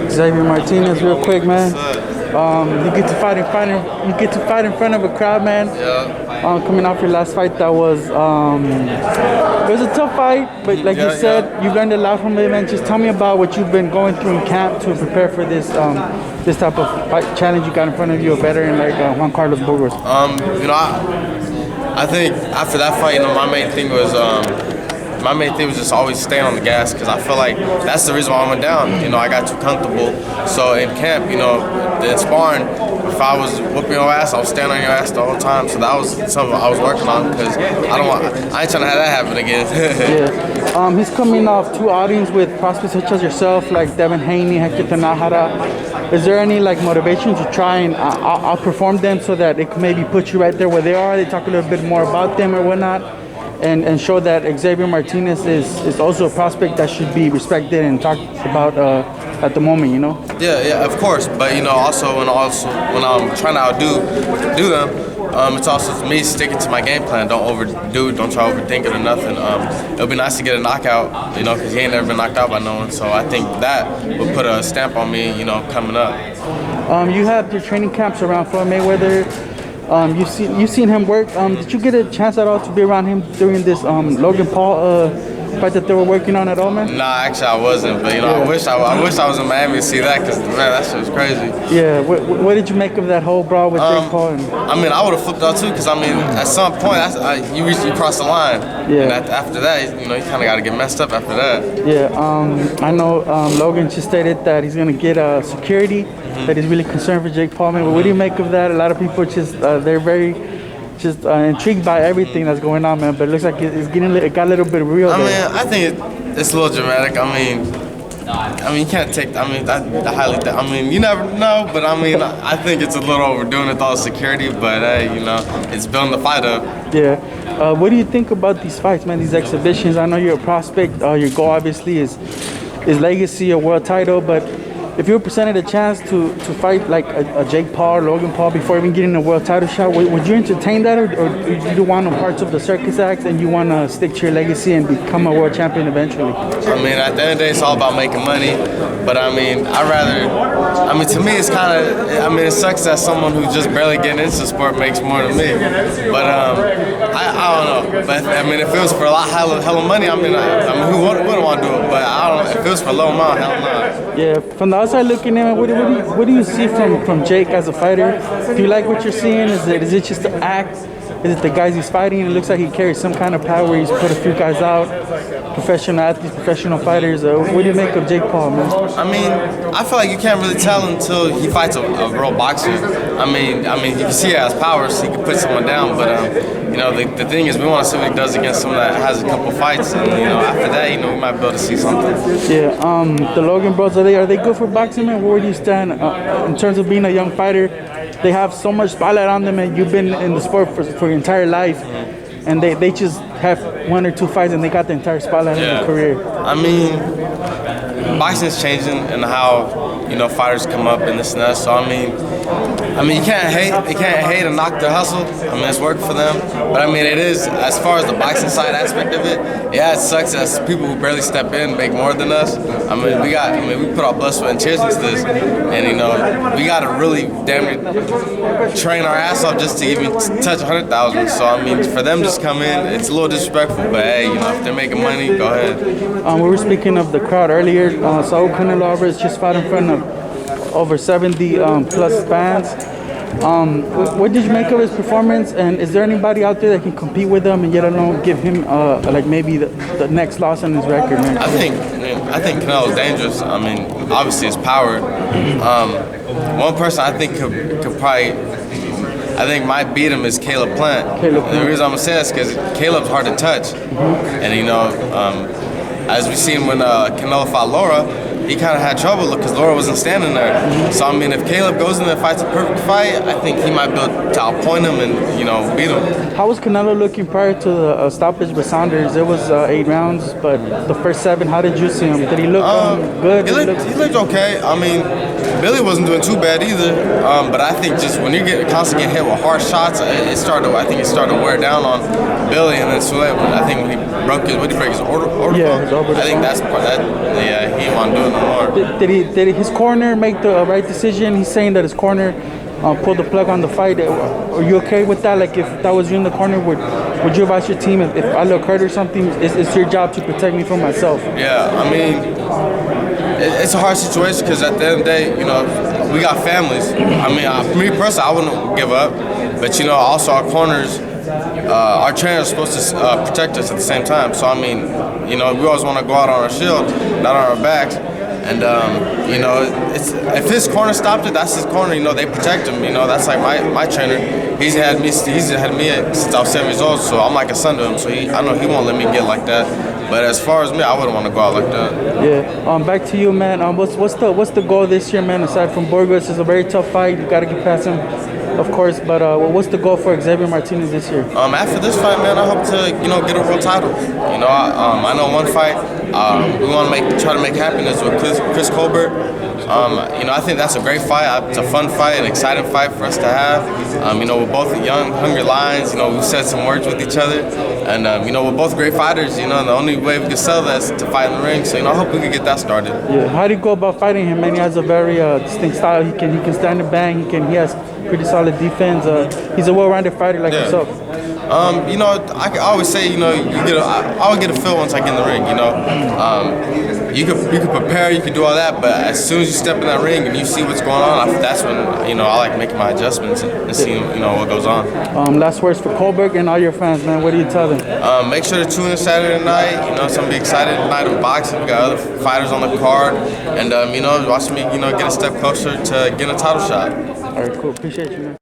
Xavier Martinez, real quick, man. You get to fight in front of a crowd, man. Yeah. Coming off your last fight, that was it was a tough fight, but like you said, you learned a lot from it, man. Just tell me about what you've been going through in camp to prepare for this this type of fight challenge you got in front of you, a veteran like Juan Carlos Burgos. I think after that fight, my main thing was just always staying on the gas, because I feel like that's the reason why I went down. I got too comfortable. So in camp, in sparring, if I was whooping your ass, I was standing on your ass the whole time. So that was something I was working on, because I ain't trying to have that happen again. Yeah. He's coming off two outings with prospects such as yourself, like Devin Haney, Hector Tanajara. Is there any motivation to try and outperform them so that it can maybe put you right there where they are? They talk a little bit more about them or whatnot, and show that Xavier Martinez is also a prospect that should be respected and talked about at the moment, Yeah, of course. But also when I'm trying to outdo them, it's also me sticking to my game plan. Don't overdo it. Don't try to overthink it or nothing. It'll be nice to get a knockout, because he ain't never been knocked out by no one. So I think that would put a stamp on me, coming up. You have your training camps around Floyd Mayweather. You've seen him work. Did you get a chance at all to be around him during this Logan Paul fight that they were working on at all, man? Nah, actually I wasn't, but I wish I was in Miami to see that, because man, that shit was crazy. Yeah, what did you make of that whole brawl with Jake Paul? I would have flipped out too, because at some point you cross the line. Yeah. And after that, you kind of got to get messed up after that. Yeah. I know Logan just stated that he's gonna get security. That he's really concerned for Jake Paul, man. But what do you make of that? A lot of people they're very intrigued by everything that's going on, man. But it looks like it got a little bit real. I think it's a little dramatic. You can't take. You never know. But I think it's a little overdoing it with all the security. But hey, it's building the fight up. Yeah. What do you think about these fights, man? These exhibitions. I know you're a prospect. Your goal obviously is legacy, a world title, but if you were presented a chance to fight like a Jake Paul or Logan Paul before even getting a world title shot, would you entertain that, or do you want no parts of the circus acts and you want to stick to your legacy and become a world champion eventually? At the end of the day, it's all about making money. But to me, it's kind of, it sucks that someone who's just barely getting into the sport makes more than me. But I don't know. But if it was for a lot hella money, who wouldn't want to do it? But I don't know. If it was for a low amount, hell no. Yeah, from the outside looking in, what do you see from Jake as a fighter? Do you like what you're seeing? Is it just the act? Is it the guys he's fighting? It looks like he carries some kind of power. He's put a few guys out, professional athletes, professional fighters. What do you make of Jake Paul, man? I feel like you can't really tell until he fights a real boxer. You can see he has power, so he can put someone down. But the thing is, we want to see what he does against someone that has a couple fights, and after that, we might be able to see something. Yeah. The Logan bros, are they good for boxing, man? Where do you stand in terms of being a young fighter? They have so much spotlight on them, and you've been in the sport for your entire life, and they just have one or two fights and they got the entire spotlight in their career. Boxing's changing and how fighters come up and this and that. So you can't hate and knock their hustle. It's work for them. But it is, as far as the boxing side aspect of it, yeah, it sucks as people who barely step in make more than us. We put our blood, sweat, and tears into this, and we got to really damn near train our ass off just to even touch 100,000. So for them to just come in, it's a little disrespectful. But hey, if they're making money, go ahead. We were speaking of the crowd earlier. Saul Canelo Alvarez just fought in front of over 70 plus fans. What did you make of his performance? And is there anybody out there that can compete with him and yet alone give him maybe the next loss on his record, man? I think Canelo's dangerous. Obviously his power. One person I think could probably. I think might beat him is Caleb Plant. The reason I'm gonna say that's because Caleb's hard to touch, and as we seen when Canelo fought Laura, he kind of had trouble because Laura wasn't standing there. So if Caleb goes in there and fights a perfect fight, I think he might be able to outpoint him and beat him. How was Canelo looking prior to the stoppage with Saunders? It was 8 rounds, but the first 7, how did you see him? Did he look good? He looked okay. Billy wasn't doing too bad either. But I think just when you constantly get hit with hard shots, I think it started to wear down on ability, and then Sule, I think when he broke his, what did he break his order? Yeah, his orbital I think bone. that's part that. Yeah, he didn't want to do it no more. Did his corner make the right decision? He's saying that his corner pulled the plug on the fight. Are you okay with that? Like, if that was you in the corner, would you advise your team if I look hurt or something? It's your job to protect me from myself. Yeah, I mean, it's a hard situation because at the end of the day, you know, we got families. I mean, me personally, I wouldn't give up, but you know, also our corners. Our trainers are supposed to protect us at the same time. So I mean, you know, we always want to go out on our shield, not on our backs. And you know, if his corner stopped it, that's his corner. You know, they protect him. You know, that's like my trainer. He's had me since I was 7 years old. So I'm like a son to him. So I know he won't let me get like that. But as far as me, I wouldn't want to go out like that. Yeah. Back to you, man. What's the goal this year, man? Aside from Burgos, it's a very tough fight. You got to get past him, of course. But what's the goal for Xavier Martinez this year? After this fight, man, I hope to get a world title. You know, I know one fight. We want to try to make happiness with Chris Colbert. You know, I think that's a great fight. It's a fun fight, an exciting fight for us to have. You know, we're both young, hungry lions. You know, we've said some words with each other. And, you know, we're both great fighters. You know, and the only way we can sell that is to fight in the ring. So, you know, I hope we can get that started. Yeah. How do you go about fighting him, man? He has a very distinct style. He can stand and bang. He has pretty solid defense. He's a well-rounded fighter like himself. You know, I always say, you know, I always get a feel once I get in the ring. You know, you can prepare, you can do all that, but as soon as you step in that ring and you see what's going on, that's when, you know, I like making my adjustments and seeing, you know, what goes on. Last words for Colbert and all your fans, man. What do you tell them? Make sure to tune in Saturday night. You know, it's gonna be exciting night of boxing. We got other fighters on the card, and you know, watch me, you know, get a step closer to getting a title shot. All right, cool. Appreciate you, man.